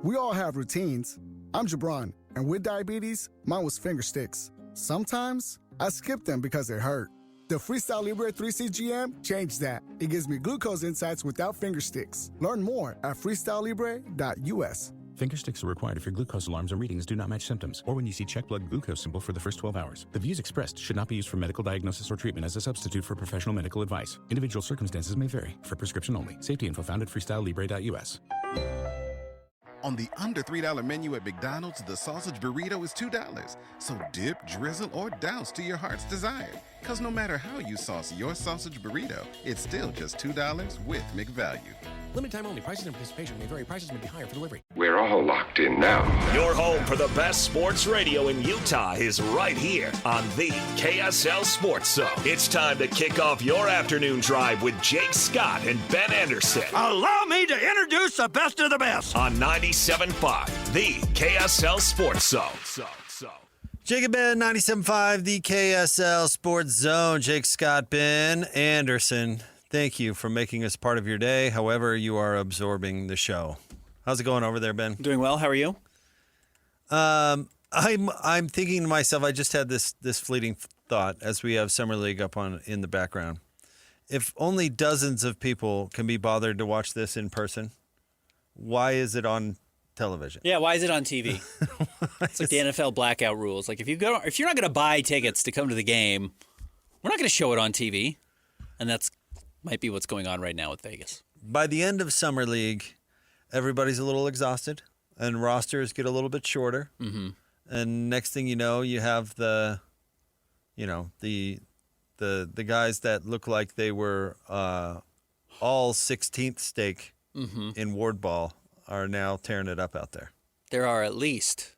We all have routines. I'm Jabron, and with diabetes, mine was finger sticks. Sometimes I skip them because they hurt. The Freestyle Libre 3CGM changed that. It gives me glucose insights without finger sticks. Learn more at freestylelibre.us. Finger sticks are required if your glucose alarms or readings do not match symptoms, or when you see check blood glucose symbol for the first 12 hours. The views expressed should not be used for medical diagnosis or treatment as a substitute for professional medical advice. Individual circumstances may vary. For prescription only. Safety info found at freestylelibre.us. On the under $3 menu at McDonald's, the sausage burrito is $2. So dip, drizzle, or douse to your heart's desire. Because no matter how you sauce your sausage burrito, it's still just $2 with McValue. Limited time only. Prices and participation may vary. Prices may be higher for delivery. We're all locked in now. Your home for the best sports radio in Utah is right here on the KSL Sports Zone. It's time to kick off your afternoon drive with Jake Scott and Ben Anderson. Allow me to introduce the best of the best. On 97.5, the KSL Sports Zone. Jake and Ben, 97.5, the KSL Sports Zone. Jake Scott, Ben Anderson. Thank you for making us part of your day, however you are absorbing the show. How's it going over there, Ben? Doing well. How are you? I'm thinking to myself, I just had this fleeting thought as we have Summer League up on in the background. If only dozens of people can be bothered to watch this in person, why is it on television? Yeah, why is it on TV? It's like the NFL blackout rules. Like if you're not going to buy tickets to come to the game, we're not going to show it on TV, and that's might be what's going on right now with Vegas. By the end of Summer League, everybody's a little exhausted, and rosters get a little bit shorter. Mm-hmm. And next thing you know, you have the guys that look like they were all 16th stake in ward ball are now tearing it up out there. There are at least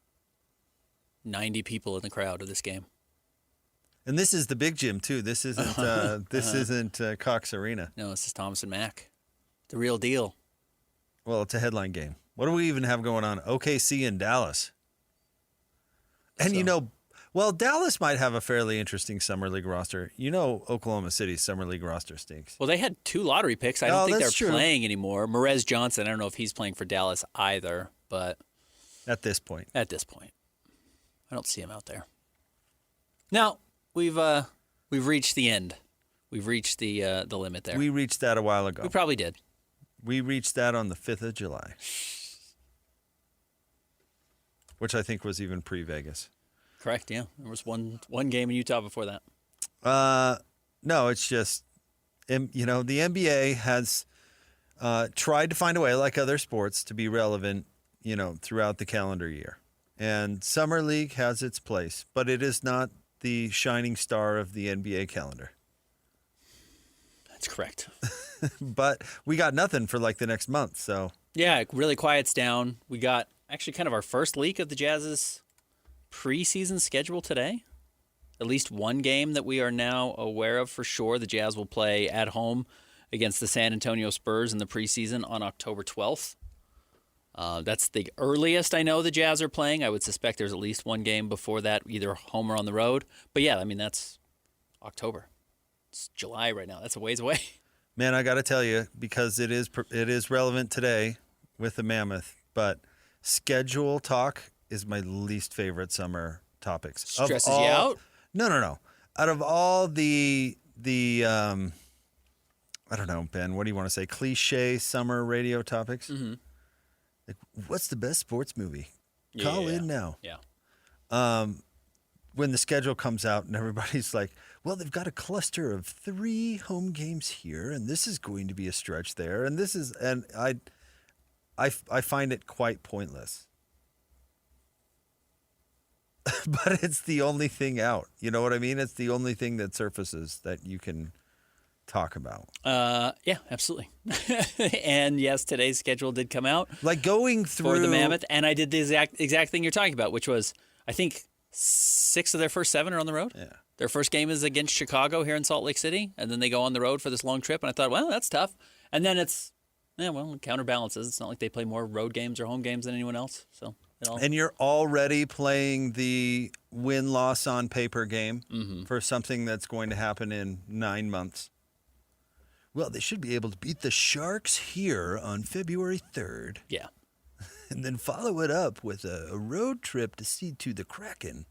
90 people in the crowd of this game. And this is the big gym too. This isn't Cox Arena. No, this is Thomas and Mack. The real deal. Well, it's a headline game. What do we even have going on? OKC and Dallas. And Dallas might have a fairly interesting Summer League roster. Oklahoma City's Summer League roster stinks. Well, they had 2 lottery picks. I don't think they're true. playing anymore. Merez Johnson, I don't know if he's playing for Dallas either, but At this point. I don't see him out there. Now, we've reached the end. We've reached the limit there. We reached that a while ago. We probably did. We reached that on the 5th of July, which I think was even pre-Vegas. Correct, yeah. There was one game in Utah before that. No, it's just, the NBA has tried to find a way, like other sports, to be relevant, throughout the calendar year. And Summer League has its place, but it is not the shining star of the NBA calendar. That's correct. But we got nothing for like the next month, so. Yeah, it really quiets down. We got actually kind of our first leak of the Jazz's preseason schedule today. At least one game that we are now aware of for sure. The Jazz will play at home against the San Antonio Spurs in the preseason on October 12th. That's the earliest I know the Jazz are playing. I would suspect there's at least one game before that, either home or on the road. But yeah, that's October. It's July right now. That's a ways away. Man, I got to tell you, because it is relevant today with the Mammoth, but schedule talk is my least favorite summer topics. Stresses you out? No. Out of all the I don't know, Ben, what do you want to say? Cliche summer radio topics? Mm-hmm. Like, what's the best sports movie? Call in now. Yeah. When the schedule comes out and everybody's like, well, they've got a cluster of 3 home games here, and this is going to be a stretch there, and I find it quite pointless. But it's the only thing out. You know what I mean? It's the only thing that surfaces that you can talk about. Yeah, absolutely. And yes, today's schedule did come out. Like going through for the Mammoth, and I did the exact thing you're talking about, which was, I think 6 of their first 7 are on the road. Yeah. Their first game is against Chicago here in Salt Lake City, and then they go on the road for this long trip. And I thought, well, that's tough. And then it counterbalances. It's not like they play more road games or home games than anyone else. So. And you're already playing the win-loss on paper game for something that's going to happen in 9 months. Well, they should be able to beat the Sharks here on February 3rd. Yeah. and then follow it up with a road trip to see to the Kraken.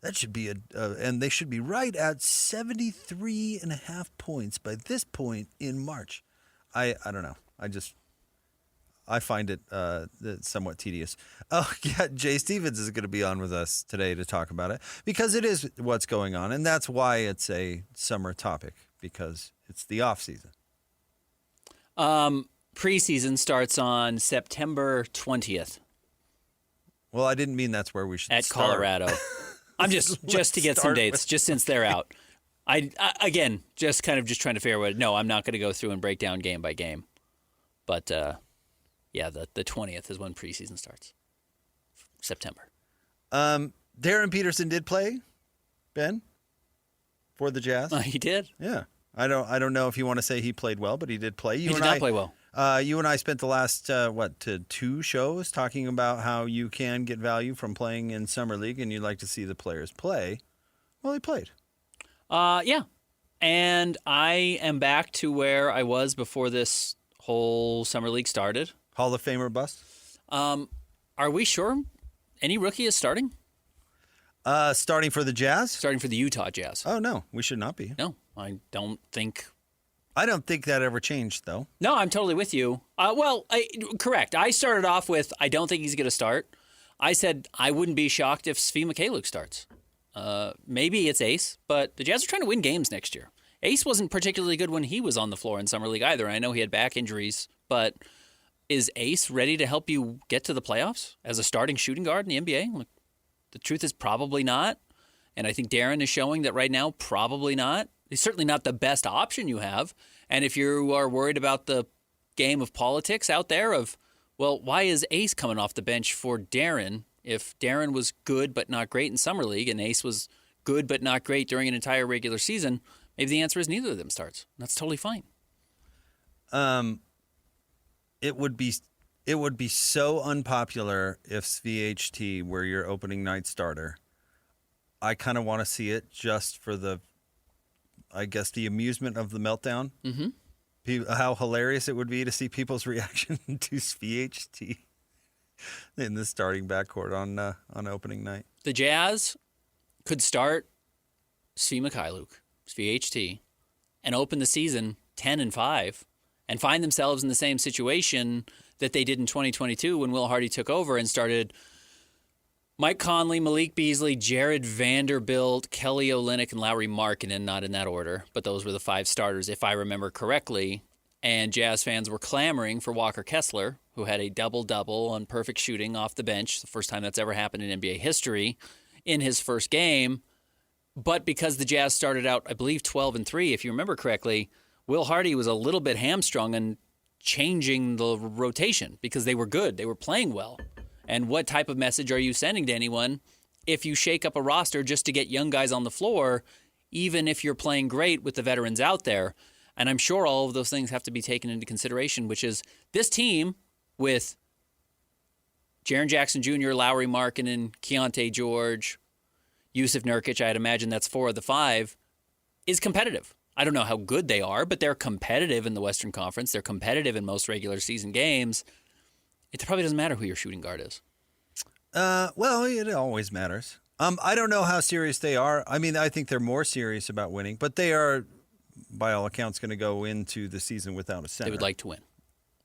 That should be and they should be right at 73.5 points by this point in March. I don't know. I find it somewhat tedious. Oh, yeah, Jay Stevens is going to be on with us today to talk about it because it is what's going on, and that's why it's a summer topic, because it's the off season. Preseason starts on September 20th. Well, I didn't mean that's where we should at start. Colorado. I'm just to get some dates, just since they're out. I again, just trying to figure out. No, I'm not going to go through and break down game by game. But yeah, the 20th is when preseason starts. September. Darryn Peterson did play, Ben, for the Jazz. He did. Yeah. I don't know if you want to say he played well, but he did play. He did not play well. You and I spent the last, 2 shows talking about how you can get value from playing in Summer League and you'd like to see the players play. Well, he played. Yeah. And I am back to where I was before this whole Summer League started. Hall of Famer bust? Are we sure any rookie is starting? Starting for the Jazz? Starting for the Utah Jazz. Oh, no. We should not be. No, I don't think that ever changed, though. No, I'm totally with you. Correct. I started off with I don't think he's going to start. I said I wouldn't be shocked if Svi Mykhailiuk starts. Maybe it's Ace, but the Jazz are trying to win games next year. Ace wasn't particularly good when he was on the floor in Summer League either. I know he had back injuries, but is Ace ready to help you get to the playoffs as a starting shooting guard in the NBA? The truth is probably not. And I think Darryn is showing that right now, probably not. He's certainly not the best option you have. And if you are worried about the game of politics out there of, well, why is Ace coming off the bench for Darryn if Darryn was good but not great in Summer League and Ace was good but not great during an entire regular season? Maybe the answer is neither of them starts. That's totally fine. It would be so unpopular if SVHT were your opening night starter. I kind of want to see it just for the amusement of the meltdown. Mm-hmm. How hilarious it would be to see people's reaction to SVHT in the starting backcourt on opening night. The Jazz could start Svi Mykhailiuk, SVHT, and open the season 10-5 and find themselves in the same situation that they did in 2022 when Will Hardy took over and started Mike Conley, Malik Beasley, Jared Vanderbilt, Kelly Olynyk, and Lauri Markkanen, not in that order, but those were the 5 starters, if I remember correctly. And Jazz fans were clamoring for Walker Kessler, who had a double-double on perfect shooting off the bench, the first time that's ever happened in NBA history, in his first game. But because the Jazz started out, I believe, 12-3, if you remember correctly, Will Hardy was a little bit hamstrung and changing the rotation because they were good. They were playing well. And what type of message are you sending to anyone if you shake up a roster just to get young guys on the floor, even if you're playing great with the veterans out there? And I'm sure all of those things have to be taken into consideration, which is this team with Jaren Jackson Jr., Lauri Markkanen, Keontae George, Yusuf Nurkic, I'd imagine that's 4 of the 5, is competitive. I don't know how good they are, but they're competitive in the Western Conference. They're competitive in most regular season games. It probably doesn't matter who your shooting guard is. Well, it always matters. I don't know how serious they are. I mean, I think they're more serious about winning, but they are, by all accounts, going to go into the season without a center. They would like to win.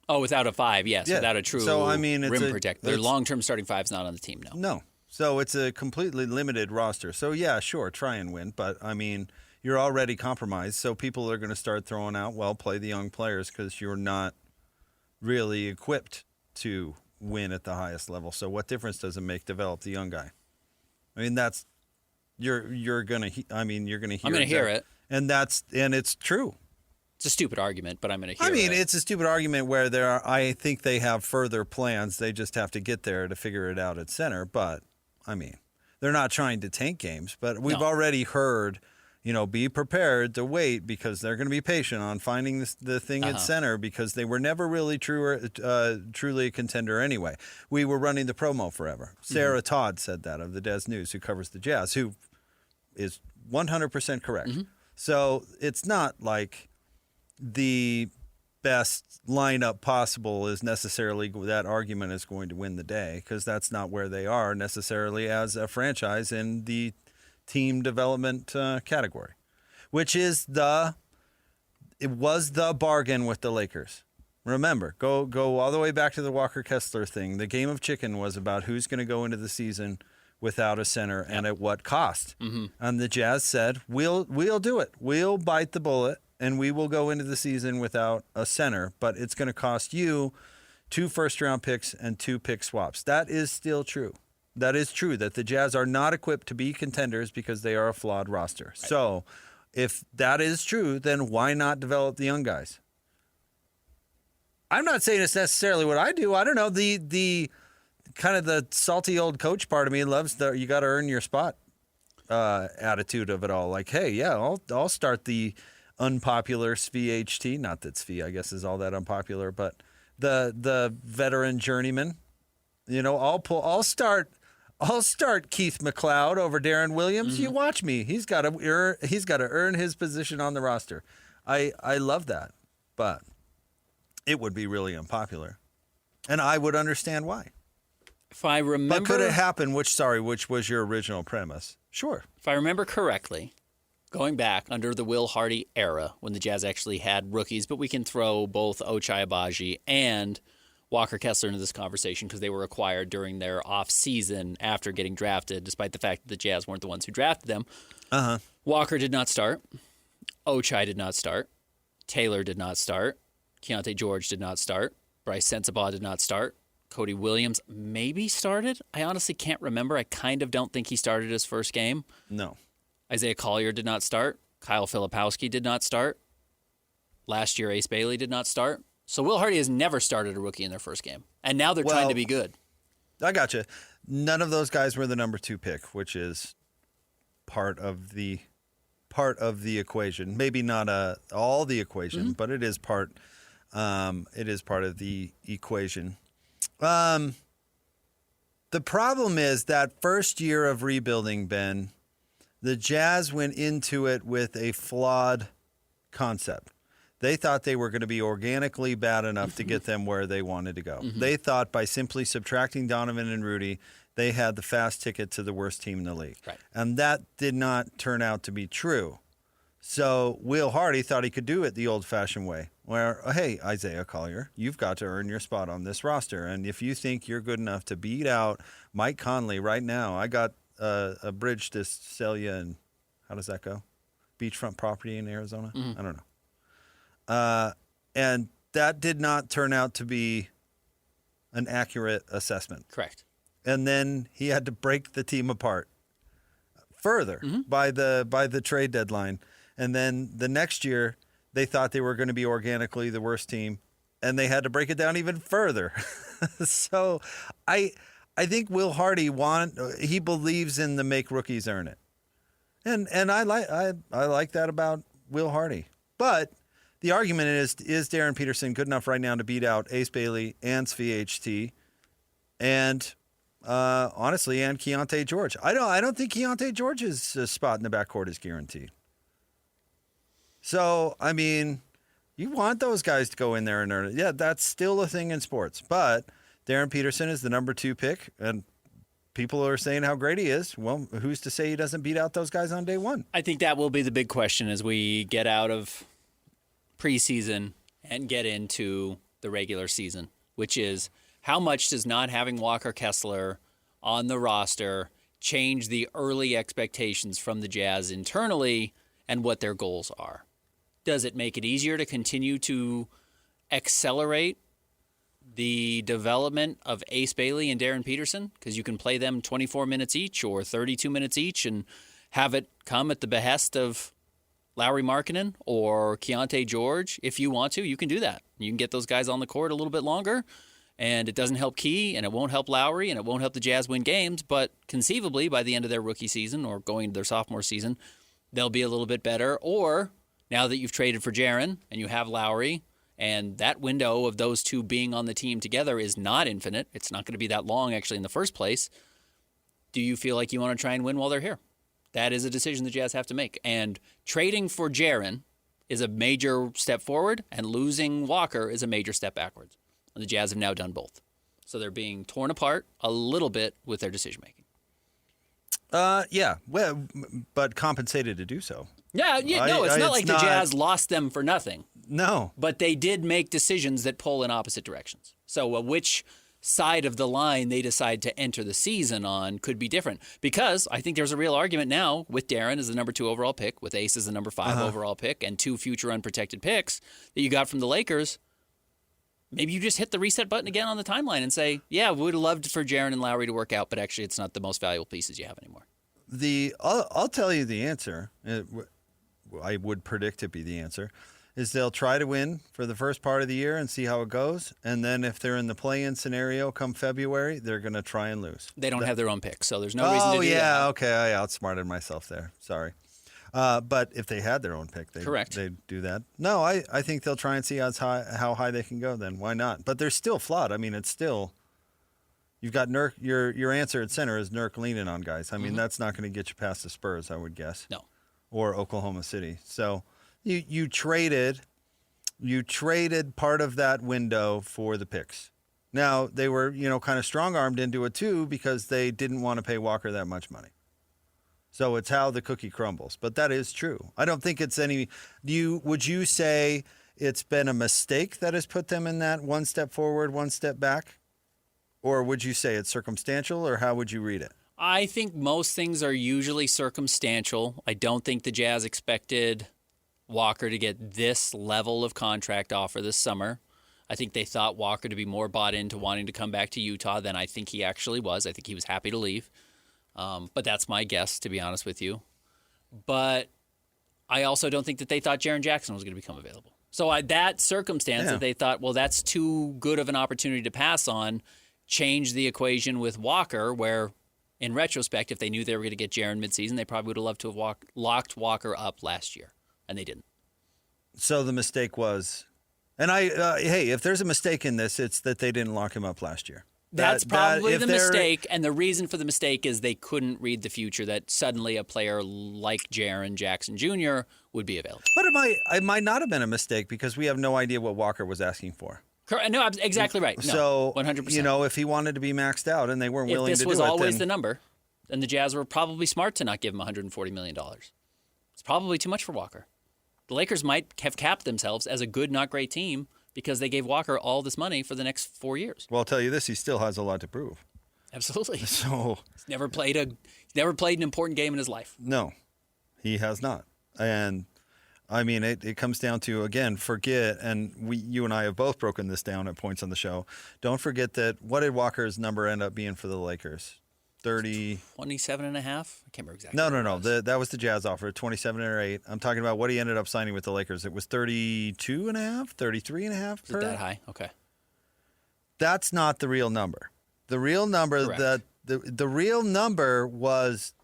Oh, without a 5, yes, yeah. Without a true rim protector. Their long-term starting 5's not on the team, no. No. So it's a completely limited roster. So, yeah, sure, try and win. But, I mean, you're already compromised, so people are going to start throwing out, well, play the young players because you're not really equipped to win at the highest level. So what difference does it make? Develop the young guy. I mean, that's you're gonna hear. I'm gonna hear it, and it's true. It's a stupid argument, but I'm gonna hear it. I mean, it's a stupid argument where I think they have further plans. They just have to get there to figure it out at center. But I mean, they're not trying to tank games. But we've already heard. Be prepared to wait because they're going to be patient on finding the thing at center because they were never really truly a contender anyway. We were running the promo forever. Sarah Todd said that of the Des News, who covers the Jazz, who is 100% correct. Mm-hmm. So it's not like the best lineup possible is necessarily that argument is going to win the day, because that's not where they are necessarily as a franchise in the team development category, which is it was the bargain with the Lakers. Remember, go all the way back to the Walker Kessler thing. The game of chicken was about who's going to go into the season without a center and at what cost. Mm-hmm. And the Jazz said, we'll do it. We'll bite the bullet, and we will go into the season without a center, but it's going to cost you 2 first-round picks and 2 pick swaps. That is still true. That is true, that the Jazz are not equipped to be contenders because they are a flawed roster. Right. So if that is true, then why not develop the young guys? I'm not saying it's necessarily what I do. I don't know. The kind of the salty old coach part of me loves the you got to earn your spot attitude of it all. Like, hey, yeah, I'll start the unpopular SVHT. Not that Svi, I guess, is all that unpopular, but the veteran journeyman. You know, I'll start Keith McLeod over Darren Williams. Mm-hmm. You watch me. He's got to earn his position on the roster. I love that, but it would be really unpopular, and I would understand why. If I remember, but could it happen? Which was your original premise? Sure. If I remember correctly, going back under the Will Hardy era when the Jazz actually had rookies, but we can throw both Ochai Agbaji and Walker Kessler into this conversation because they were acquired during their off-season after getting drafted, despite the fact that the Jazz weren't the ones who drafted them. Uh-huh. Walker did not start. Ochai did not start. Taylor did not start. Keontae George did not start. Bryce Sensabaugh did not start. Cody Williams maybe started. I honestly can't remember. I kind of don't think he started his first game. No. Isaiah Collier did not start. Kyle Filipowski did not start. Last year, Ace Baily did not start. So Will Hardy has never started a rookie in their first game. And now they're trying to be good. I gotcha. None of those guys were the number 2 pick, which is part of the equation. Maybe not all the equation, mm-hmm. but it is part. It is part of the equation. The problem is that first year of rebuilding, Ben, the Jazz went into it with a flawed concept. They thought they were going to be organically bad enough to get them where they wanted to go. Mm-hmm. They thought by simply subtracting Donovan and Rudy, they had the fast ticket to the worst team in the league. Right. And that did not turn out to be true. So Will Hardy thought he could do it the old-fashioned way, where, hey, Isaiah Collier, you've got to earn your spot on this roster. And if you think you're good enough to beat out Mike Conley right now, I got a bridge to sell you, and how does that go? Beachfront property in Arizona? Mm-hmm. I don't know. And that did not turn out to be an accurate assessment. Correct. And then he had to break the team apart further mm-hmm. by the trade deadline. And then the next year, they thought they were going to be organically the worst team, and they had to break it down even further. So I think Will Hardy he believes in the make rookies earn it. And I like that about Will Hardy. But the argument is Darryn Peterson good enough right now to beat out Ace Baily and SVHT and honestly, and Keontae George. I don't think Keontae George's spot in the backcourt is guaranteed. So, I mean, you want those guys to go in there and earn it. Yeah, that's still a thing in sports. But Darryn Peterson is the number 2 pick, and people are saying how great he is. Well, who's to say he doesn't beat out those guys on day one? I think that will be the big question as we get out of preseason and get into the regular season, which is how much does not having Walker Kessler on the roster change the early expectations from the Jazz internally and what their goals are? Does it make it easier to continue to accelerate the development of Ace Baily and Darryn Peterson? Because you can play them 24 minutes each or 32 minutes each and have it come at the behest of Lauri Markkanen or Keontae George. If you want to, you can do that. You can get those guys on the court a little bit longer, and it doesn't help Key, and it won't help Lauri, and it won't help the Jazz win games, but conceivably by the end of their rookie season or going into their sophomore season, they'll be a little bit better. Or now that you've traded for Jaren and you have Lauri, and that window of those two being on the team together is not infinite. It's not going to be that long, actually, in the first place. Do you feel like you want to try and win while they're here? That is a decision the Jazz have to make. And trading for Jaren is a major step forward, and losing Walker is a major step backwards. And the Jazz have now done both. So they're being torn apart a little bit with their decision-making. Yeah, well, but compensated to do so. Yeah, no, it's not like the Jazz lost them for nothing. No. But they did make decisions that pull in opposite directions. So which side of the line they decide to enter the season on could be different. Because I think there's a real argument now with Darryn as the number 2 overall pick, with Ace as the number 5 overall pick, and 2 future unprotected picks that you got from the Lakers. Maybe you just hit the reset button again on the timeline and say, yeah, we would have loved for Jarren and Lowry to work out, but actually it's not the most valuable pieces you have anymore. I'll tell you the answer. I would predict it be the answer. Is they'll try to win for the first part of the year and see how it goes. And then if they're in the play-in scenario come February, they're going to try and lose. They don't have their own pick, so there's no reason to do that. Oh, yeah, okay. I outsmarted myself there. Sorry. But if they had their own pick, they'd do that. No, I think they'll try and see how high they can go then. Why not? But they're still flawed. I mean, it's still – you've got Nurk – your answer at center is Nurk leaning on guys. I mean, that's not going to get you past the Spurs, I would guess. No. Or Oklahoma City. So you traded part of that window for the picks. Now, they were, kind of strong-armed into it too because they didn't want to pay Walker that much money. So it's how the cookie crumbles. But that is true. I don't think it's any – would you say it's been a mistake that has put them in that one step forward, one step back? Or would you say it's circumstantial, or how would you read it? I think most things are usually circumstantial. I don't think the Jazz expected Walker to get this level of contract offer this summer. I think they thought Walker to be more bought into wanting to come back to Utah than I think he actually was. I think he was happy to leave. But that's my guess, to be honest with you. But I also don't think that they thought Jaren Jackson was going to become available. So that circumstance that they thought, well, that's too good of an opportunity to pass on, changed the equation with Walker, where in retrospect, if they knew they were going to get Jaren midseason, they probably would have loved to have locked Walker up last year, and they didn't. So the mistake was, and hey, if there's a mistake in this, it's that they didn't lock him up last year. That's probably the mistake, and the reason for the mistake is they couldn't read the future, that suddenly a player like Jaren Jackson Jr. would be available. But it might not have been a mistake because we have no idea what Walker was asking for. No, exactly right. No, so 100%. If he wanted to be maxed out and they weren't willing to do it, if this was always the number, then the Jazz were probably smart to not give him $140 million. It's probably too much for Walker. The Lakers might have capped themselves as a good, not great team because they gave Walker all this money for the next 4 years. Well, I'll tell you this: he still has a lot to prove. Absolutely. So he's never played an important game in his life. No, he has not, and. I mean, it comes down to, again, forget, and you and I have both broken this down at points on the show. Don't forget that, what did Walker's number end up being for the Lakers? 27 and a half? I can't remember exactly. No. That was the Jazz offer, 27 or 8. I'm talking about what he ended up signing with the Lakers. It was 32 and a half, 33 and a half per? Is it that high? Okay. That's not the real number. The real number, the real number was,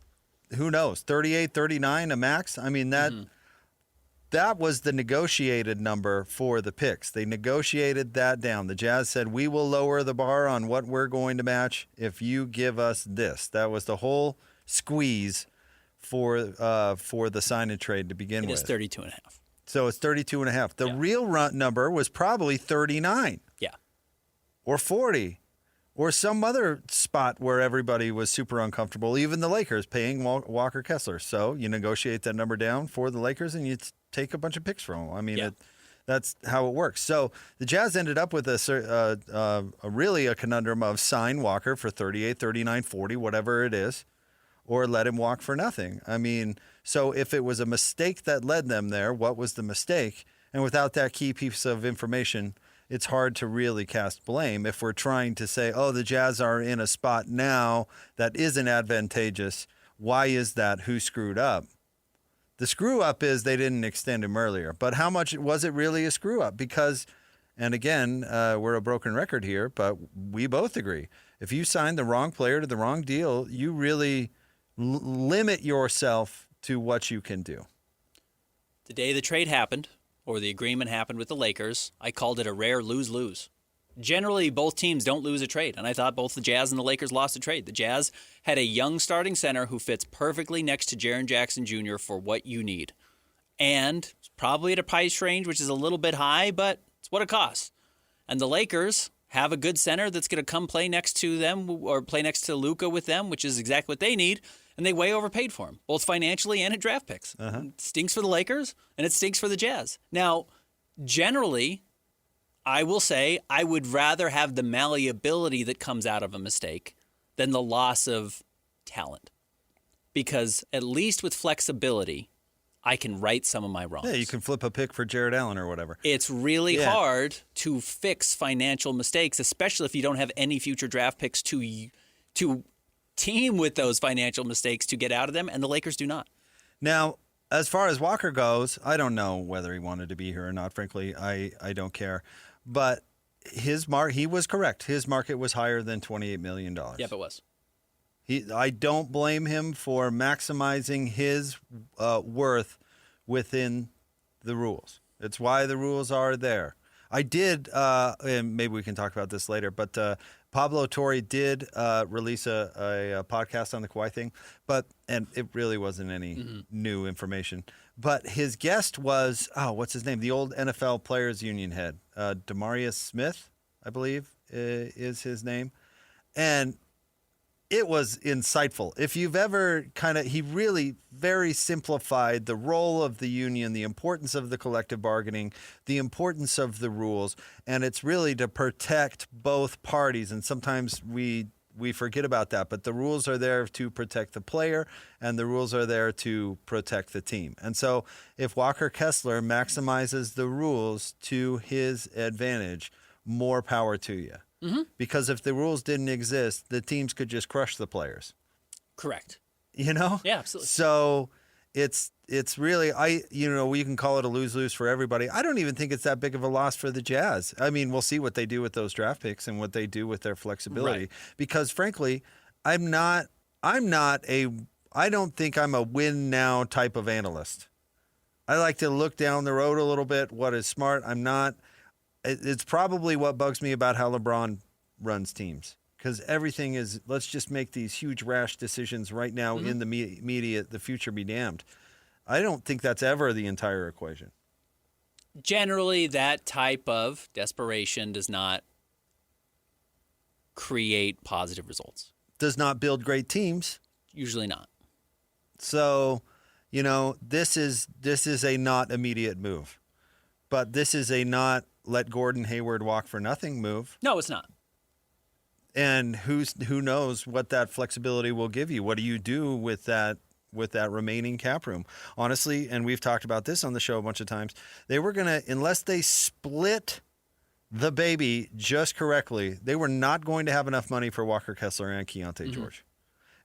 who knows, 38, 39, a max? I mean, that... Mm-hmm. That was the negotiated number for the picks. They negotiated that down. The Jazz said, we will lower the bar on what we're going to match if you give us this. That was the whole squeeze for the sign and trade to begin with. It is 32 and a half. So it's 32 and a half. The real number was probably 39. Yeah. Or 40. Or some other spot where everybody was super uncomfortable, even the Lakers paying Walker Kessler. So you negotiate that number down for the Lakers and you take a bunch of picks from them. I mean, that's how it works. So the Jazz ended up with really a conundrum of sign Walker for 38, 39, 40, whatever it is, or let him walk for nothing. I mean, so if it was a mistake that led them there, what was the mistake? And without that key piece of information, it's hard to really cast blame if we're trying to say, oh, the Jazz are in a spot now that isn't advantageous. Why is that? Who screwed up? The screw up is they didn't extend him earlier. But how much was it really a screw up? Because, and again, we're a broken record here, but we both agree. If you sign the wrong player to the wrong deal, you really limit yourself to what you can do. The day the trade happened, or the agreement happened with the Lakers, I called it a rare lose-lose. Generally, both teams don't lose a trade, and I thought both the Jazz and the Lakers lost a trade. The Jazz had a young starting center who fits perfectly next to Jaren Jackson Jr. for what you need. And probably at a price range which is a little bit high, but it's what it costs. And the Lakers have a good center that's going to come play next to them or play next to Luka with them, which is exactly what they need. And they way overpaid for him, both financially and at draft picks. It stinks for the Lakers, and it stinks for the Jazz. Now, generally, I will say I would rather have the malleability that comes out of a mistake than the loss of talent. Because at least with flexibility, I can right some of my wrongs. Yeah, you can flip a pick for Jared Allen or whatever. It's really hard to fix financial mistakes, especially if you don't have any future draft picks to team with those financial mistakes to get out of them, and the Lakers do not. Now, as far as Walker goes, I don't know whether he wanted to be here or not. Frankly, I don't care. But he was correct. His market was higher than $28 million. Yep, it was. I don't blame him for maximizing his worth within the rules. It's why the rules are there. I did, and maybe we can talk about this later, but Pablo Torre did release a podcast on the Kawhi thing, and it really wasn't any new information. But his guest was, what's his name? The old NFL Players Union head, Demarius Smith, I believe is his name. And it was insightful. If you've ever he really very simplified the role of the union, the importance of the collective bargaining, the importance of the rules, and it's really to protect both parties. And sometimes we forget about that, but the rules are there to protect the player, and the rules are there to protect the team. And so if Walker Kessler maximizes the rules to his advantage, more power to you. Because if the rules didn't exist, the teams could just crush the players. Correct. You know? Yeah, absolutely. So it's really, we can call it a lose-lose for everybody. I don't even think it's that big of a loss for the Jazz. I mean, we'll see what they do with those draft picks and what they do with their flexibility. Right. Because frankly, I don't think I'm a win now type of analyst. I like to look down the road a little bit, what is smart. I'm not. It's probably what bugs me about how LeBron runs teams, because everything is, let's just make these huge rash decisions right now in the immediate, the future be damned. I don't think that's ever the entire equation. Generally, that type of desperation does not create positive results. Does not build great teams. Usually not. So, this is a not immediate move, but this is a not let Gordon Hayward walk for nothing move. No, it's not. And who knows what that flexibility will give you? What do you do with that remaining cap room? Honestly, and we've talked about this on the show a bunch of times, they were going to, unless they split the baby just correctly, they were not going to have enough money for Walker Kessler and Keontae George.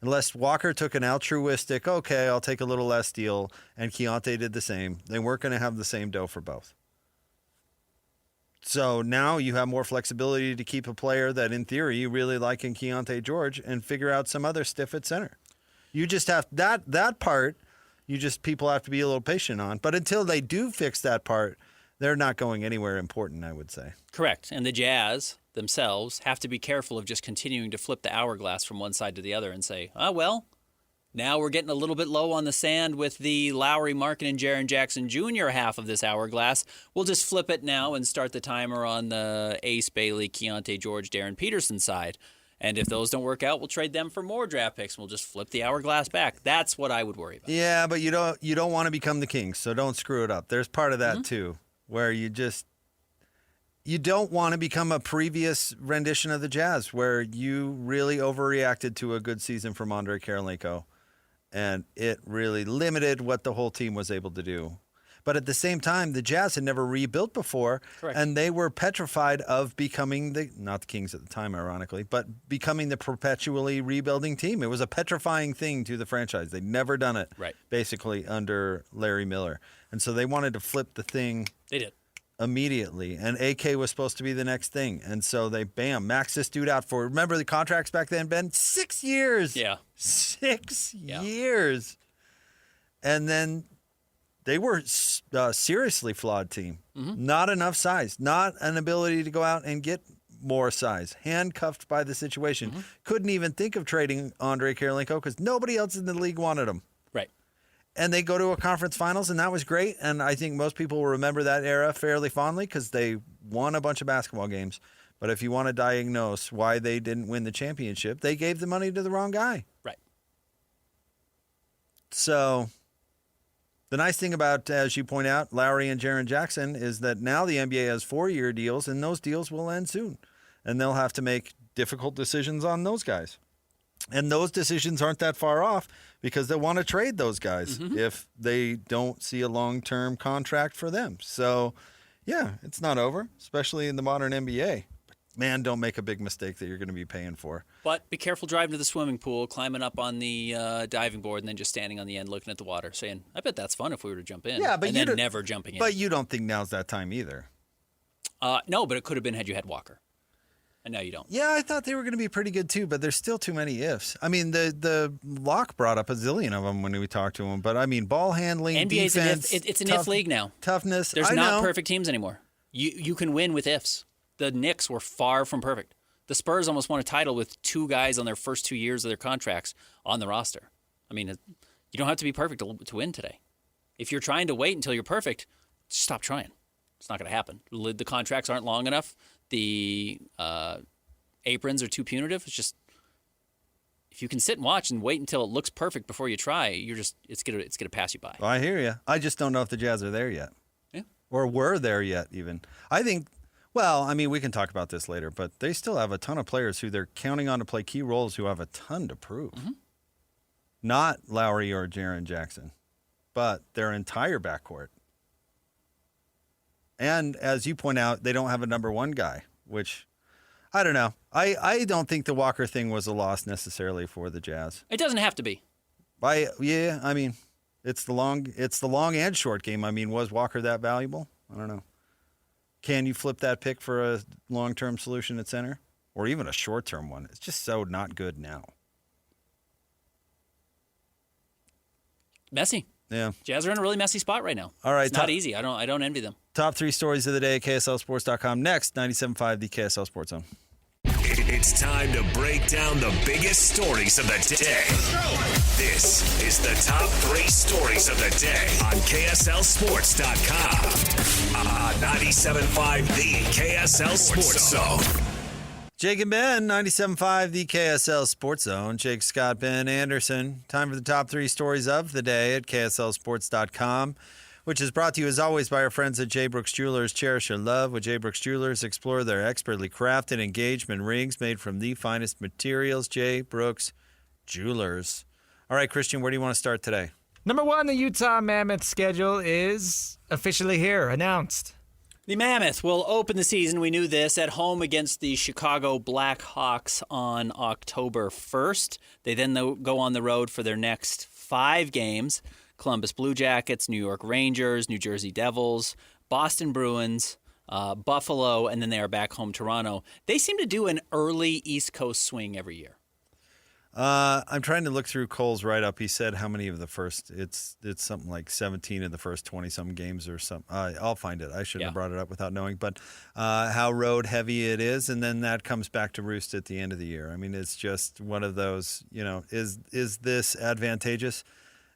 Unless Walker took an altruistic, okay, I'll take a little less deal, and Keontae did the same, they weren't going to have the same dough for both. So now you have more flexibility to keep a player that, in theory, you really like in Keontae George and figure out some other stiff at center. You just have that part, people have to be a little patient on. But until they do fix that part, they're not going anywhere important, I would say. Correct. And the Jazz themselves have to be careful of just continuing to flip the hourglass from one side to the other and say, now we're getting a little bit low on the sand with the Lowry, Markin, and Jaren Jackson Jr. half of this hourglass. We'll just flip it now and start the timer on the Ace Baily, Keontae George, Darryn Peterson side. And if those don't work out, we'll trade them for more draft picks, and we'll just flip the hourglass back. That's what I would worry about. Yeah, but you don't want to become the Kings, so don't screw it up. There's part of that too, where you don't want to become a previous rendition of the Jazz, where you really overreacted to a good season from Andre Karolinko. And it really limited what the whole team was able to do. But at the same time, the Jazz had never rebuilt before. Correct. And they were petrified of becoming not the Kings at the time, ironically, but becoming the perpetually rebuilding team. It was a petrifying thing to the franchise. They'd never done it, basically, under Larry Miller. And so they wanted to flip the thing. They did. Immediately. And AK was supposed to be the next thing. And so they, max this dude out for, remember the contracts back then, Ben? 6 years. Yeah. 6 years. And then they were a seriously flawed team. Not enough size. Not an ability to go out and get more size. Handcuffed by the situation. Couldn't even think of trading Andre Karolinko because nobody else in the league wanted him. Right. and they go to a conference finals, and that was great. And I think most people will remember that era fairly fondly because they won a bunch of basketball games. But if you want to diagnose why they didn't win the championship, they gave the money to the wrong guy. Right. So the nice thing about, as you point out, Lowry and Jaren Jackson is that now the NBA has 4-year deals, and those deals will end soon. And they'll have to make difficult decisions on those guys. And those decisions aren't that far off because they want to trade those guys if they don't see a long-term contract for them. So, yeah, it's not over, especially in the modern NBA. But, man, don't make a big mistake that you're going to be paying for. But be careful driving to the swimming pool, climbing up on the diving board, and then just standing on the end looking at the water saying, I bet that's fun if we were to jump in. Yeah, but and then never jumping in. But you don't think now's that time either. No, but it could have been had you had Walker. And now you don't. Yeah, I thought they were going to be pretty good too, but there's still too many ifs. I mean, the Locke brought up a zillion of them when we talked to him, but I mean, ball handling, NBA's defense, it's an if league now. Toughness. There's not perfect teams anymore. You can win with ifs. The Knicks were far from perfect. The Spurs almost won a title with 2 guys on their first 2 years of their contracts on the roster. I mean, you don't have to be perfect to win today. If you're trying to wait until you're perfect, just stop trying. It's not going to happen. The contracts aren't long enough. The aprons are too punitive. It's just if you can sit and watch and wait until it looks perfect before you try, it's gonna pass you by. Well, I hear you. I just don't know if the Jazz are there yet, or were there yet. Even I think. Well, I mean, we can talk about this later, but they still have a ton of players who they're counting on to play key roles who have a ton to prove. Not Lowry or Jaren Jackson, but their entire backcourt. And as you point out, they don't have a number 1 guy, which I don't know. I don't think the Walker thing was a loss necessarily for the Jazz. It doesn't have to be. I mean, it's the long and short game. I mean, was Walker that valuable? I don't know. Can you flip that pick for a long-term solution at center or even a short-term one? It's just so not good now. Messy. Yeah. Jazz are in a really messy spot right now. All right. It's not easy. I don't envy them. Top 3 stories of the day, KSLSports.com. Next, 97.5, the KSL Sports Zone. It's time to break down the biggest stories of the day. This is the top 3 stories of the day on KSLSports.com. 97.5, the KSL Sports Zone. Jake and Ben, 97.5, the KSL Sports Zone. Jake, Scott, Ben Anderson. Time for the top 3 stories of the day at KSLSports.com, which is brought to you, as always, by our friends at J. Brooks Jewelers. Cherish your love with J. Brooks Jewelers. Explore their expertly crafted engagement rings made from the finest materials. J. Brooks Jewelers. All right, Christian, where do you want to start today? Number 1, the Utah Mammoth schedule is officially here, announced. The Mammoth will open the season, we knew this, at home against the Chicago Blackhawks on October 1st. They then go on the road for their next 5 games. Columbus Blue Jackets, New York Rangers, New Jersey Devils, Boston Bruins, Buffalo, and then they are back home Toronto. They seem to do an early East Coast swing every year. I'm trying to look through Cole's write-up. He said how many of the first, it's something like 17 of the first 20-some games or something. I'll find it. I shouldn't have brought it up without knowing. But how road-heavy it is, and then that comes back to roost at the end of the year. I mean, it's just one of those, is this advantageous?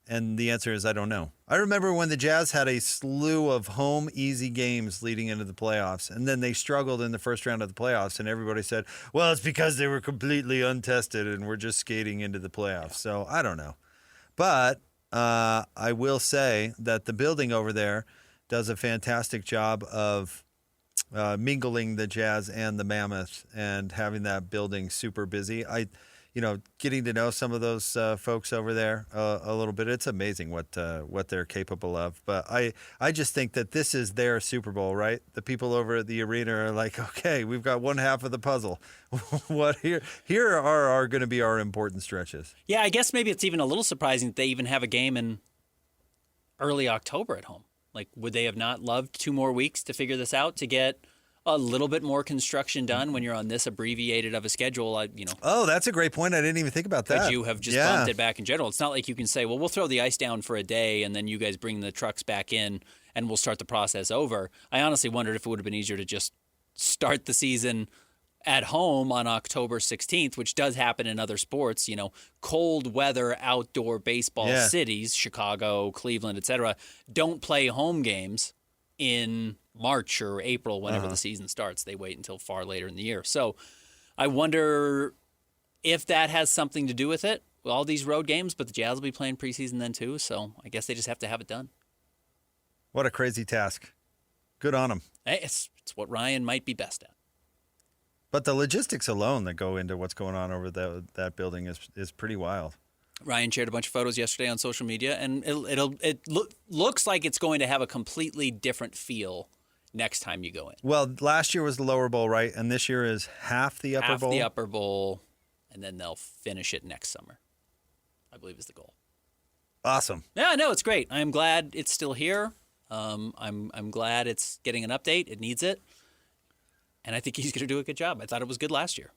And the answer is I don't know. I remember when the Jazz had a slew of home easy games leading into the playoffs, and then they struggled in the first round of the playoffs, and everybody said, well, it's because they were completely untested and we're just skating into the playoffs. So I don't know. But I will say that the building over there does a fantastic job of mingling the Jazz and the Mammoth and having that building super busy. Getting to know some of those folks over there a little bit, it's amazing what they're capable of. But I just think that this is their Super Bowl, right? The people over at the arena are like, okay, we've got one half of the puzzle. What here are going to be our important stretches. Yeah, I guess maybe it's even a little surprising that they even have a game in early October at home. Like, would they have not loved 2 more weeks to figure this out, to get a little bit more construction done when you're on this abbreviated of a schedule? Oh, that's a great point. I didn't even think about that. Could you have just bumped it back in general? It's not like you can say, well, we'll throw the ice down for a day and then you guys bring the trucks back in and we'll start the process over. I honestly wondered if it would have been easier to just start the season at home on October 16th, which does happen in other sports, cold weather outdoor baseball cities, Chicago, Cleveland, etc., don't play home games in March or April whenever the season starts. They wait until far later in the year. So I wonder if that has something to do with it, with all these road games, but the Jazz will be playing preseason then too, so I guess they just have to have it done. What a crazy task. Good on them. Hey, it's what Ryan might be best at. But the logistics alone that go into what's going on over that building is pretty wild. Ryan shared a bunch of photos yesterday on social media, and it looks like it's going to have a completely different feel next time you go in. Well, last year was the lower bowl, right? And this year is half the upper bowl? Half the upper bowl, and then they'll finish it next summer, I believe is the goal. Awesome. Yeah, no, it's great. I'm glad it's still here. I'm glad it's getting an update. It needs it. And I think he's going to do a good job. I thought it was good last year.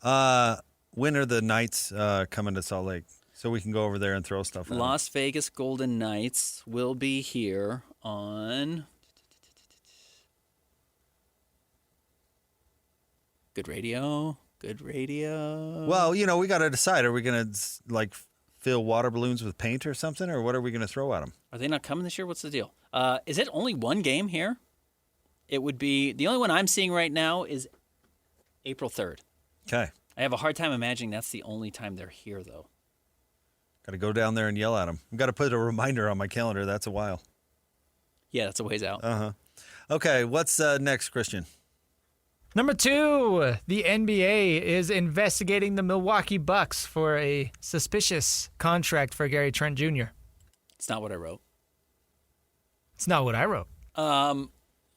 When are the Knights coming to Salt Lake so we can go over there and throw stuff at Las Vegas Golden Knights will be here on Good radio. Well, we got to decide. Are we going to fill water balloons with paint or something, or what are we going to throw at them? Are they not coming this year? What's the deal? Is it only one game here? It would be the only one I'm seeing right now is April 3rd. Okay. I have a hard time imagining that's the only time they're here, though. Got to go down there and yell at them. I've got to put a reminder on my calendar. That's a while. Yeah, that's a ways out. Okay, what's next, Christian? Number 2, the NBA is investigating the Milwaukee Bucks for a suspicious contract for Gary Trent Jr. It's not what I wrote. It's not what I wrote.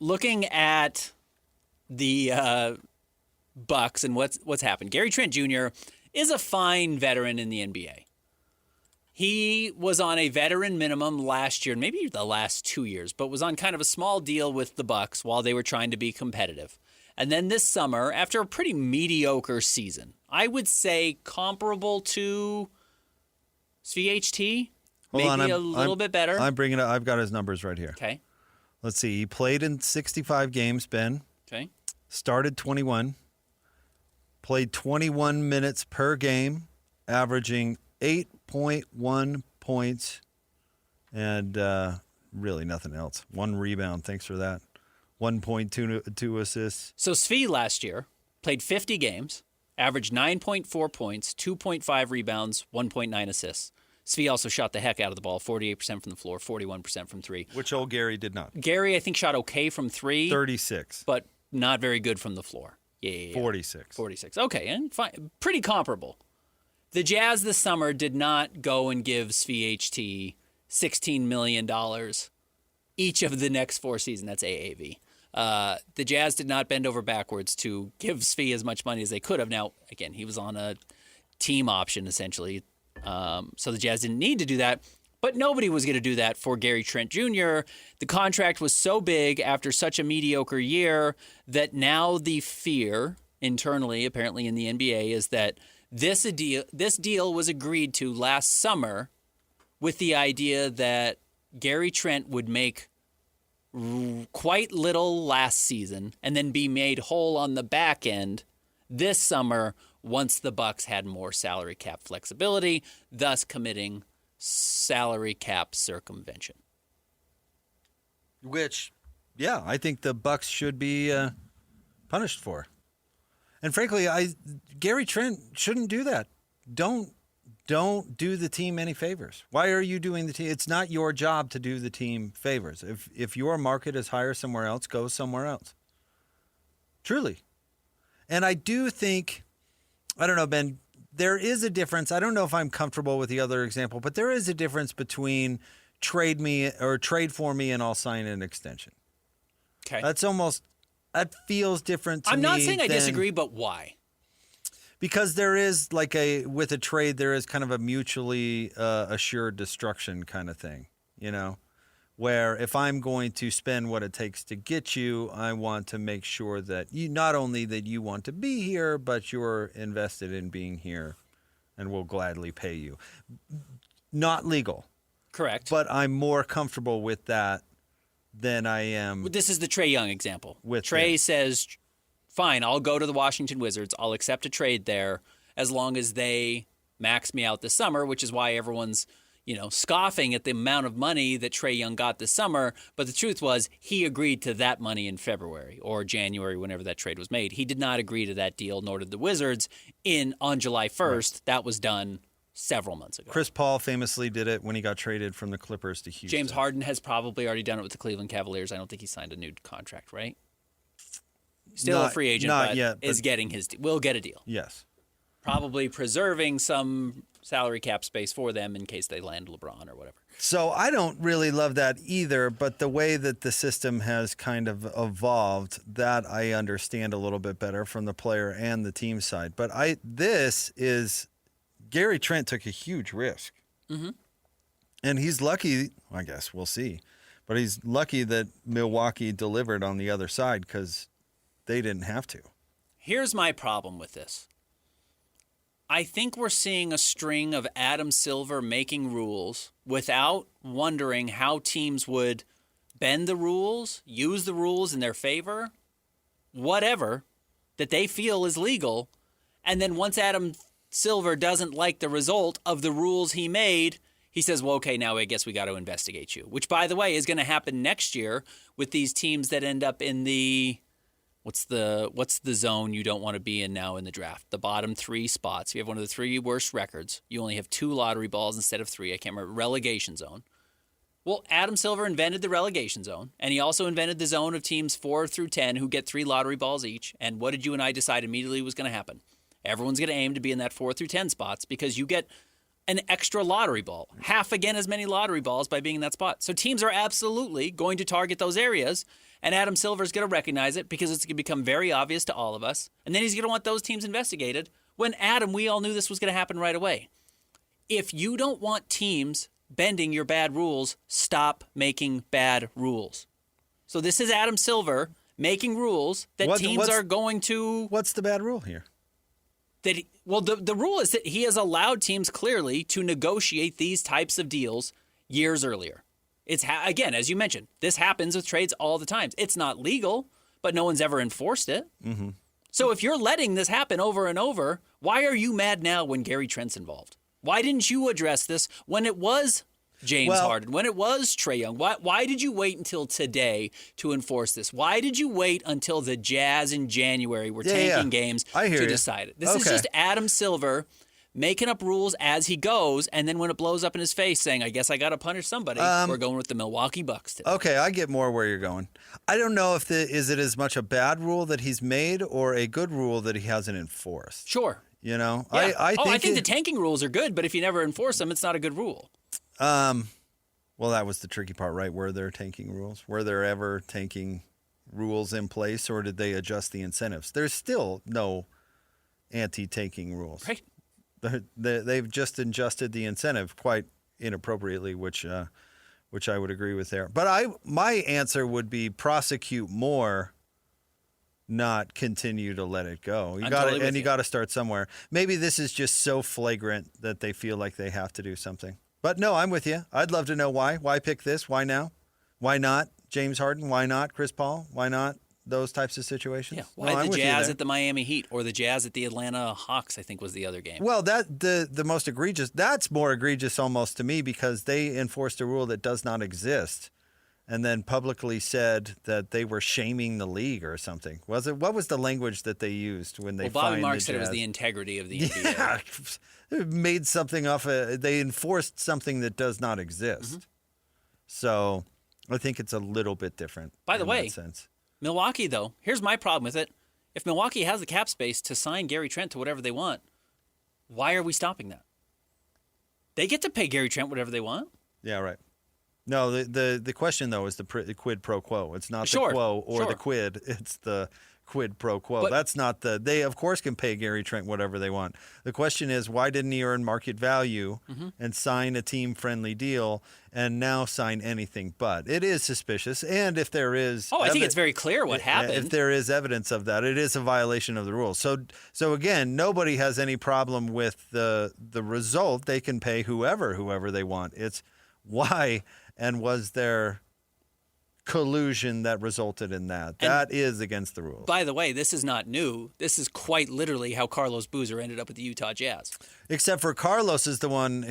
Looking at the Bucks and what's happened, Gary Trent Jr. is a fine veteran in the NBA. He was on a veteran minimum last year, maybe the last 2 years, but was on kind of a small deal with the Bucks while they were trying to be competitive. And then this summer, after a pretty mediocre season, I would say comparable to SVHT, maybe a little bit better. I'm bringing it. I've got his numbers right here. Okay. Let's see. He played in 65 games, Ben. Okay. Started 21. Played 21 minutes per game, averaging 8.1 points and really nothing else. 1 rebound. Thanks for that. 1.2 assists. So Svi last year played 50 games, averaged 9.4 points, 2.5 rebounds, 1.9 assists. Svi also shot the heck out of the ball, 48% from the floor, 41% from 3. Which old Gary did not. Gary, I think, shot okay from 3. 36. But not very good from the floor. Yeah. 46. 46. Okay, and fine. Pretty comparable. The Jazz this summer did not go and give SVHT $16 million each of the next 4 seasons. That's AAV. The Jazz did not bend over backwards to give Svi as much money as they could have. Now, again, he was on a team option, essentially. So the Jazz didn't need to do that. But nobody was going to do that for Gary Trent Jr. The contract was so big after such a mediocre year that now the fear internally, apparently in the NBA, is that this deal was agreed to last summer with the idea that Gary Trent would make quite little last season and then be made whole on the back end this summer once the Bucks had more salary cap flexibility, thus committing salary cap circumvention. Which, yeah, I think the Bucks should be punished for. And frankly, Gary Trent shouldn't do that. Don't do the team any favors. Why are you doing the team? It's not your job to do the team favors. If your market is higher somewhere else, go somewhere else. Truly. And I do think, I don't know, Ben, there is a difference. I don't know if I'm comfortable with the other example, but there is a difference between trade me or trade for me and I'll sign an extension. Okay. That feels different to me. I'm not saying I disagree, but why? Because there is with a trade, there is kind of a mutually assured destruction kind of thing, where if I'm going to spend what it takes to get you, I want to make sure that you, not only that you want to be here, but you're invested in being here and will gladly pay you. Not legal. Correct. But I'm more comfortable with that than I am. This is the Trae Young example. With Trae says fine, I'll go to the Washington Wizards. I'll accept a trade there as long as they max me out this summer, which is why everyone's, scoffing at the amount of money that Trae Young got this summer. But the truth was he agreed to that money in February or January, whenever that trade was made. He did not agree to that deal, nor did the Wizards on July 1st. Right. That was done several months ago. Chris Paul famously did it when he got traded from the Clippers to Houston. James Harden has probably already done it with the Cleveland Cavaliers. I don't think he signed a new contract, right? Still a free agent, but is getting will get a deal. Yes. Probably preserving some salary cap space for them in case they land LeBron or whatever. So I don't really love that either, but the way that the system has kind of evolved, that I understand a little bit better from the player and the team side. But Gary Trent took a huge risk. Mm-hmm. And he's lucky, I guess, we'll see. But he's lucky that Milwaukee delivered on the other side because they didn't have to. Here's my problem with this. I think we're seeing a string of Adam Silver making rules without wondering how teams would bend the rules, use the rules in their favor, whatever, that they feel is legal. And then once Adam Silver doesn't like the result of the rules he made, he says, well, okay, now I guess we got to investigate you. Which, by the way, is going to happen next year with these teams that end up in the what's the zone you don't want to be in now in the draft? The bottom 3 spots. If you have one of the 3 worst records, you only have 2 lottery balls instead of 3. I can't remember. Relegation zone. Well, Adam Silver invented the relegation zone, and he also invented the zone of teams 4 through 10 who get 3 lottery balls each. And what did you and I decide immediately was going to happen? Everyone's going to aim to be in that 4 through 10 spots because you get an extra lottery ball, half again as many lottery balls by being in that spot. So teams are absolutely going to target those areas, and Adam Silver's going to recognize it because it's going to become very obvious to all of us. And then he's going to want those teams investigated when, Adam, we all knew this was going to happen right away. If you don't want teams bending your bad rules, stop making bad rules. So this is Adam Silver making rules that teams are going to... What's the bad rule here? The rule is that he has allowed teams clearly to negotiate these types of deals years earlier. It's again, as you mentioned, this happens with trades all the time. It's not legal, but no one's ever enforced it. Mm-hmm. So if you're letting this happen over and over, why are you mad now when Gary Trent's involved? Why didn't you address this when it was James Harden, when it was Trae Young? Why did you wait until today to enforce this? Why did you wait until the Jazz in January were tanking games to decide it? This is just Adam Silver making up rules as he goes, and then when it blows up in his face saying, I guess I got to punish somebody, we're going with the Milwaukee Bucks today. Okay, I get more where you're going. I don't know if is it as much a bad rule that he's made or a good rule that he hasn't enforced. Sure. You know? Yeah. I think the tanking rules are good, but if you never enforce them, it's not a good rule. Well, that was the tricky part, right? Were there tanking rules? Were there ever tanking rules in place, or did they adjust the incentives? There's still no anti-tanking rules. Right. They've just adjusted the incentive quite inappropriately, which I would agree with there. But my answer would be prosecute more, not continue to let it go. You got to start somewhere. Maybe this is just so flagrant that they feel like they have to do something. But no, I'm with you. I'd love to know why. Why pick this? Why now? Why not James Harden? Why not Chris Paul? Why not those types of situations? Yeah. Why the Jazz at the Miami Heat or the Jazz at the Atlanta Hawks, I think was the other game. Well, the most egregious, that's more egregious almost to me because they enforced a rule that does not exist and then publicly said that they were shaming the league or something. What was the language that they used when they fined the Jazz? Bobby Marks said it was the integrity of the NBA. Yeah. Made something off they enforced something that does not exist. Mm-hmm. So I think it's a little bit different. By the way, that sense. Milwaukee, though, here's my problem with it. If Milwaukee has the cap space to sign Gary Trent to whatever they want, why are we stopping that? They get to pay Gary Trent whatever they want. Yeah, right. No, the question, though, is the quid pro quo. It's not the quo or the quid. It's the quid pro quo. But that's not they, of course, can pay Gary Trent whatever they want. The question is, why didn't he earn market value and sign a team-friendly deal and now sign anything but? It is suspicious. And if there is... I think it's very clear what happened. If there is evidence of that, it is a violation of the rules. So again, nobody has any problem with the result. They can pay whoever they want. It's why and was there collusion that resulted in that. That is against the rules. By the way, this is not new. This is quite literally how Carlos Boozer ended up with the Utah Jazz. Except for Carlos is the one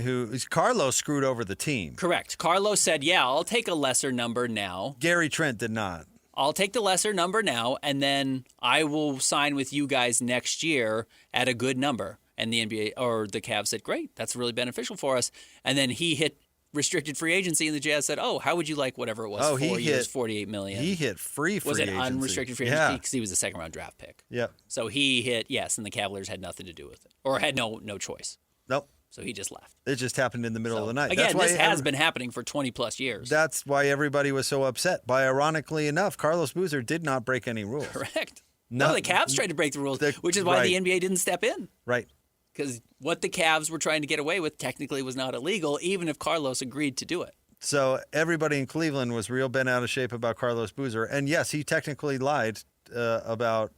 Carlos screwed over the team. Correct. Carlos said, yeah, I'll take a lesser number now. Gary Trent did not. I'll take the lesser number now, and then I will sign with you guys next year at a good number. And the NBA or the Cavs said, great, that's really beneficial for us. And then he hit restricted free agency, and the Jazz said, "Oh, how would you like whatever it was? 4 years, $48 million." He hit free Was it agency. unrestricted free agency because he was a second-round draft pick? Yep. So he hit and the Cavaliers had nothing to do with it, or had no choice. Nope. So he just left. It just happened in the middle of the night. Again, this has been happening for 20-plus years. That's why everybody was so upset. By ironically enough, Carlos Boozer did not break any rules. Correct. No, the Cavs tried to break the rules, which is why the NBA didn't step in. Right. Because what the Cavs were trying to get away with technically was not illegal, even if Carlos agreed to do it. So everybody in Cleveland was real bent out of shape about Carlos Boozer. And yes, he technically lied about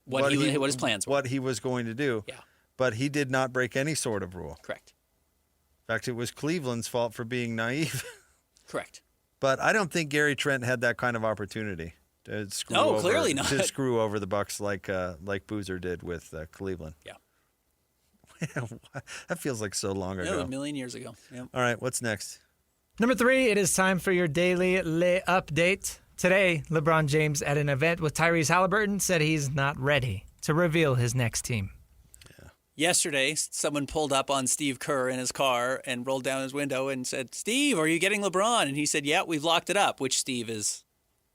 what his plans were. What he was going to do. Yeah. But he did not break any sort of rule. Correct. In fact, it was Cleveland's fault for being naive. Correct. But I don't think Gary Trent had that kind of opportunity to screw clearly not. To screw over the Bucks like Boozer did with Cleveland. Yeah. That feels like so long ago. A million years ago. Yep. All right, what's next? Number 3, it is time for your daily lay update. Today, LeBron James at an event with Tyrese Halliburton said he's not ready to reveal his next team. Yeah. Yesterday, someone pulled up on Steve Kerr in his car and rolled down his window and said, "Steve, are you getting LeBron?" And he said, "Yeah, we've locked it up," which Steve is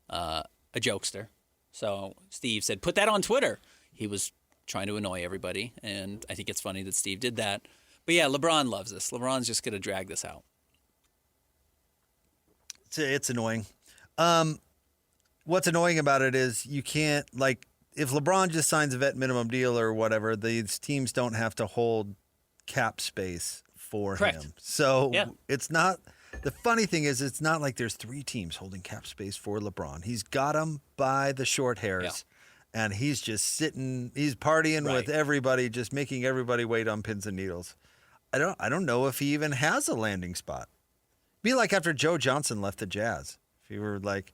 a jokester. So Steve said, "Put that on Twitter." He was trying to annoy everybody, and I think it's funny that Steve did that. But yeah, LeBron loves this. LeBron's just going to drag this out. It's annoying. What's annoying about it is you can't, if LeBron just signs a vet minimum deal or whatever, these teams don't have to hold cap space for him. So it's not, the funny thing is it's not like there's 3 teams holding cap space for LeBron. He's got them by the short hairs. Yeah. And he's just sitting, he's partying with everybody, just making everybody wait on pins and needles. I don't know if he even has a landing spot. Be like after Joe Johnson left the Jazz. If you were like,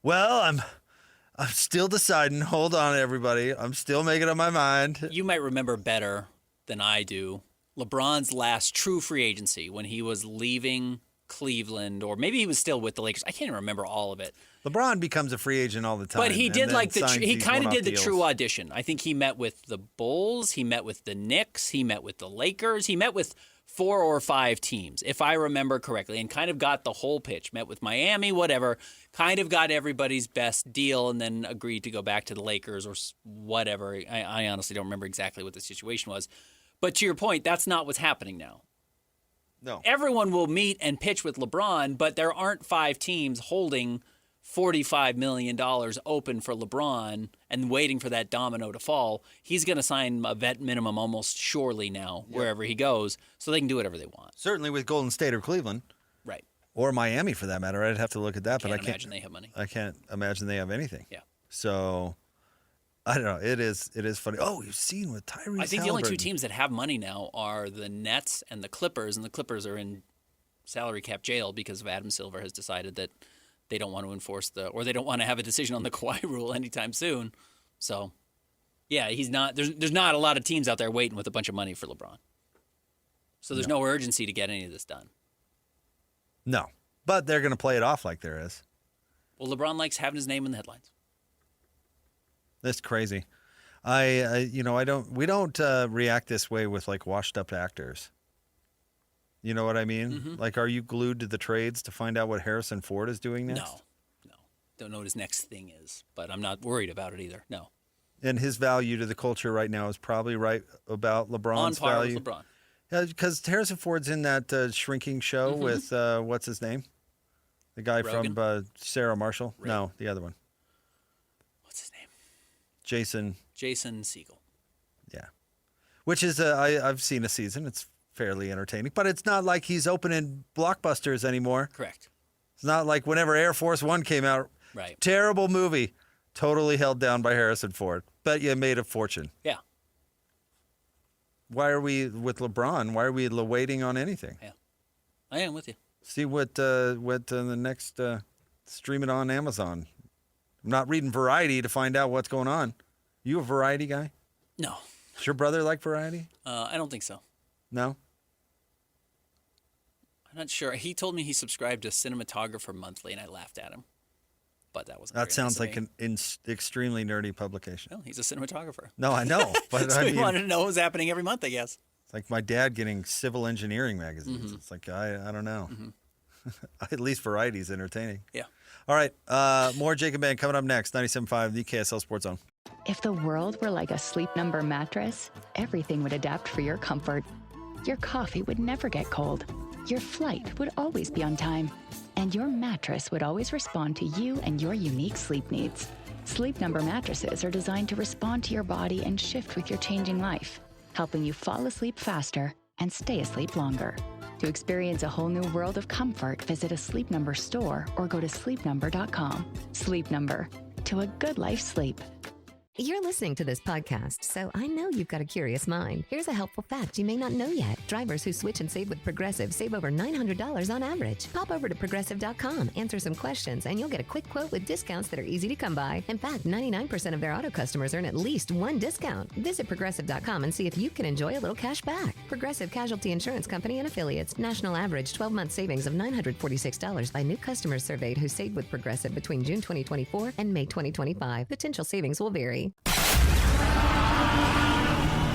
well, I'm still deciding. Hold on, everybody. I'm still making up my mind. You might remember better than I do LeBron's last true free agency when he was leaving Cleveland, or maybe he was still with the Lakers. I can't even remember all of it. LeBron becomes a free agent all the time. But he did he kind of did the deals. true audition. I think he met with the Bulls, he met with the Knicks, he met with the Lakers, he met with 4 or 5 teams, if I remember correctly, and kind of got the whole pitch. Met with Miami, whatever, kind of got everybody's best deal, and then agreed to go back to the Lakers or whatever. I honestly don't remember exactly what the situation was. But to your point, that's not what's happening now. No. Everyone will meet and pitch with LeBron, but there aren't 5 teams holding $45 million open for LeBron and waiting for that domino to fall. He's going to sign a vet minimum almost surely now, wherever he goes, so they can do whatever they want. Certainly with Golden State or Cleveland. Right. Or Miami, for that matter. I'd have to look at that, but I can't imagine they have money. I can't imagine they have anything. Yeah. So, I don't know. It is funny. Oh, you've seen with Tyrese I think the only 2 teams that have money now are the Nets and the Clippers, and the Clippers are in salary cap jail because of Adam Silver has decided that they don't want to enforce they don't want to have a decision on the Kawhi rule anytime soon. So, yeah, he's not. There's not a lot of teams out there waiting with a bunch of money for LeBron. So there's no urgency to get any of this done. No, but they're going to play it off like there is. Well, LeBron likes having his name in the headlines. That's crazy. We don't react this way with washed up actors. You know what I mean? Mm-hmm. Are you glued to the trades to find out what Harrison Ford is doing next? No. Don't know what his next thing is, but I'm not worried about it either. No. And his value to the culture right now is probably right about LeBron's on par value. with LeBron. Yeah, because Harrison Ford's in that shrinking show with what's his name? The guy Rogan? from Sarah Marshall. Rogan. No, the other one. What's his name? Jason Segel. Yeah, which is I've seen a season. It's fairly entertaining, but it's not like he's opening blockbusters anymore. Correct. It's not like whenever Air Force One came out. Right. Terrible movie, totally held down by Harrison Ford. Bet you made a fortune. Yeah. Why are we with LeBron? Why are we waiting on anything? Yeah, I am with you. See what the next Stream it on Amazon. I'm not reading Variety to find out what's going on. You a Variety guy? No. Does your brother like Variety? I don't think so. No? I'm not sure. He told me he subscribed to Cinematographer Monthly, and I laughed at him. But that wasn't That very sounds nice of like me. an extremely nerdy publication. Well, he's a cinematographer. No, I know. But So I he mean, wanted to know what was happening every month, I guess. it's like my dad getting civil engineering magazines. It's like, I don't know. At least Variety's entertaining. Yeah. All right. More Jacob Band coming up next. 97.5, the KSL Sports Zone. If the world were like a Sleep Number mattress, everything would adapt for your comfort. Your coffee would never get cold. Your flight would always be on time. And your mattress would always respond to you and your unique sleep needs. Sleep Number mattresses are designed to respond to your body and shift with your changing life, helping you fall asleep faster and stay asleep longer. To experience a whole new world of comfort, visit a Sleep Number store or go to sleepnumber.com. Sleep Number. To a good life sleep. You're listening to this podcast, so I know you've got a curious mind. Here's a helpful fact you may not know yet. Drivers who switch and save with Progressive save over $900 on average. Pop over to Progressive.com, answer some questions, and you'll get a quick quote with discounts that are easy to come by. In fact, 99% of their auto customers earn at least one discount. Visit Progressive.com and see if you can enjoy a little cash back. Progressive Casualty Insurance Company and Affiliates. National average 12-month savings of $946 by new customers surveyed who saved with Progressive between June 2024 and May 2025. Potential savings will vary.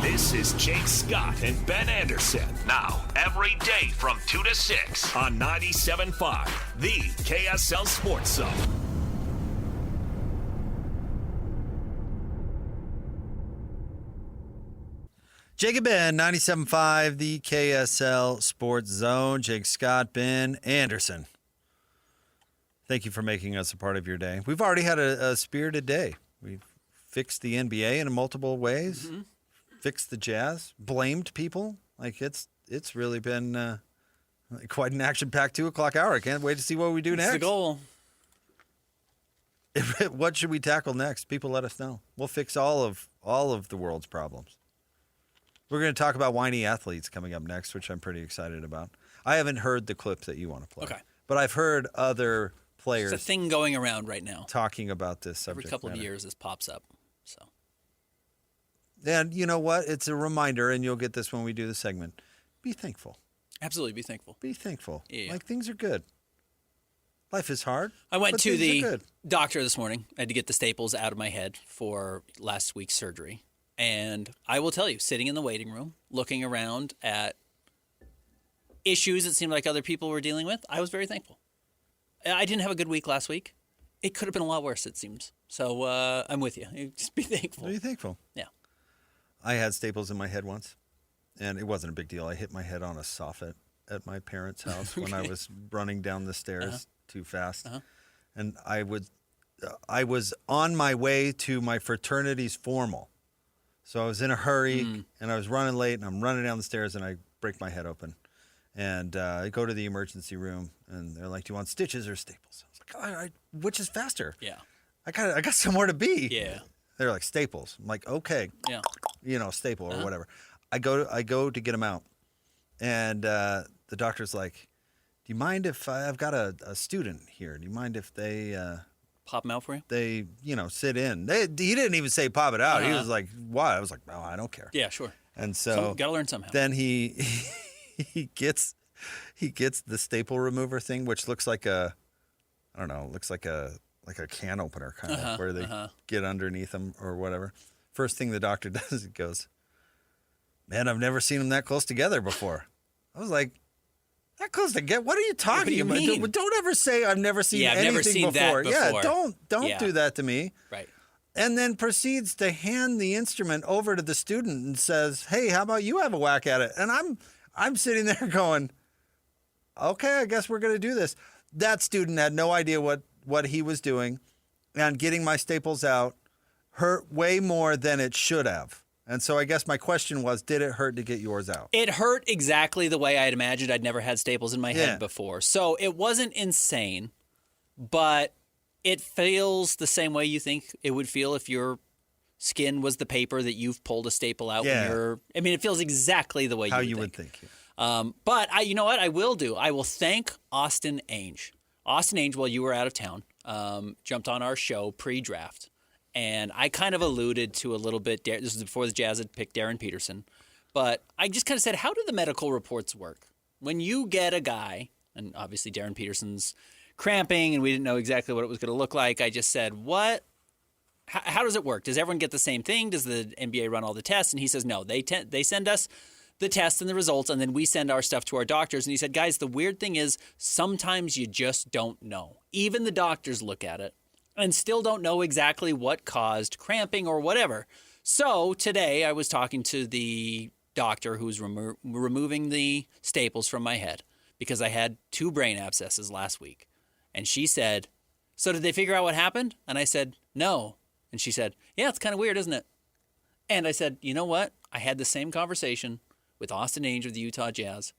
This is Jake Scott and Ben Anderson. Now, every day from 2 to 6 on 97.5, the KSL Sports Zone. Jacob Ben, 97.5, the KSL Sports Zone. Jake Scott, Ben Anderson. Thank you for making us a part of your day. We've already had a spirited day. We've fixed the NBA in multiple ways, fixed the Jazz, blamed people. Like it's really been quite an action-packed 2 o'clock hour. I can't wait to see what we do next. That's the goal. What should we tackle next? People let us know. We'll fix all of the world's problems. We're going to talk about whiny athletes coming up next, which I'm pretty excited about. I haven't heard the clip that you want to play. Okay. But I've heard other players It's a thing going around right now. talking about this subject Every couple of matter. years, this pops up. So And you know what? It's a reminder, and you'll get this when we do the segment. Be thankful. absolutely, be thankful. Be thankful. Yeah. Like things are good. Life is hard. I went but to things are the good. doctor this morning. I had to get the staples out of my head for last week's surgery. And I will tell you, sitting in the waiting room, looking around at issues that seemed like other people were dealing with, I was very thankful. I didn't have a good week last week. It could have been a lot worse, it seems. So I'm with you. Just be thankful. Be thankful. Yeah. I had staples in my head once, and it wasn't a big deal. I hit my head on a soffit at my parents' house when I was running down the stairs too fast. And I was on my way to my fraternity's formal. So I was in a hurry, and I was running late, and I'm running down the stairs, and I break my head open. And I go to the emergency room, and they're like, "Do you want stitches or staples?" I was like, which is faster? Yeah. I got somewhere to be. Yeah. They're like, "Staples." I'm like, "Okay." Yeah. Staple or whatever. I go to get them out, and the doctor's like, "Do you mind if I've got a student here? Do you mind if they pop them out for you? They sit in." He didn't even say pop it out. He was like, "Why?" I was like, "Oh, I don't care." Yeah, sure. And so gotta learn somehow. Then he gets the staple remover thing, which looks like a can opener kind of where they get underneath them or whatever. First thing the doctor does, he goes, "Man, I've never seen them that close together before." I was like, "That close together? What are you talking about? mean? Don't ever say I've never seen I've anything never seen before." that Yeah, before. don't do that to me. Right. And then proceeds to hand the instrument over to the student and says, "Hey, how about you have a whack at it?" And I'm sitting there going, "Okay, I guess we're going to do this." That student had no idea what he was doing, and getting my staples out hurt way more than it should have. And so I guess my question was, did it hurt to get yours out? It hurt exactly the way I had imagined. I'd never had staples in my head before. So it wasn't insane, but it feels the same way you think it would feel if your skin was the paper that you've pulled a staple out when you're... I mean, it feels exactly the way How you would think. But you know what I will do? I will thank Austin Ainge. Austin Ainge, while you were out of town, jumped on our show pre-draft. And I kind of alluded to a little bit, this was before the Jazz had picked Darryn Peterson, but I just kind of said, how do the medical reports work? When you get a guy, and obviously Darryn Peterson's cramping and we didn't know exactly what it was going to look like, I just said, what? How does it work? Does everyone get the same thing? Does the NBA run all the tests? And he says, no, they send us the tests and the results, and then we send our stuff to our doctors. And he said, guys, the weird thing is sometimes you just don't know. Even the doctors look at it and still don't know exactly what caused cramping or whatever. So today I was talking to the doctor who's removing the staples from my head because I had 2 brain abscesses last week. And she said, so did they figure out what happened? And I said, no. And she said, yeah, it's kind of weird, isn't it? And I said, you know what? I had the same conversation with Austin Ainge of the Utah Jazz,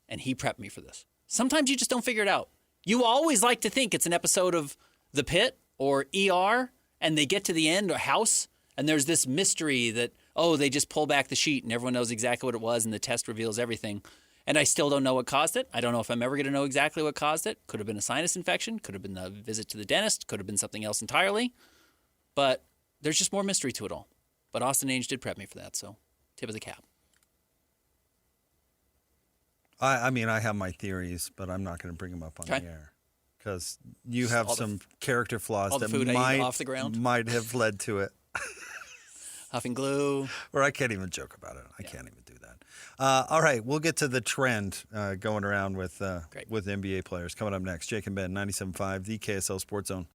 and he prepped me for this. Sometimes you just don't figure it out. You always like to think it's an episode of The Pit or ER, and they get to the end, or House, and there's this mystery that, oh, they just pull back the sheet and everyone knows exactly what it was and the test reveals everything. And I still don't know what caused it. I don't know if I'm ever going to know exactly what caused it. Could have been a sinus infection. Could have been a visit to the dentist. Could have been something else entirely. But there's just more mystery to it all. But Austin Ainge did prep me for that, so tip of the cap. I mean, I have my theories, but I'm not going to bring them up on the air because you have some character flaws that off the ground might have led to it. Huffing glue. Or I can't even joke about it. I can't even do that. All right, we'll get to the trend going around with NBA players coming up next. Jake and Ben, 97.5, the KSL Sports Zone.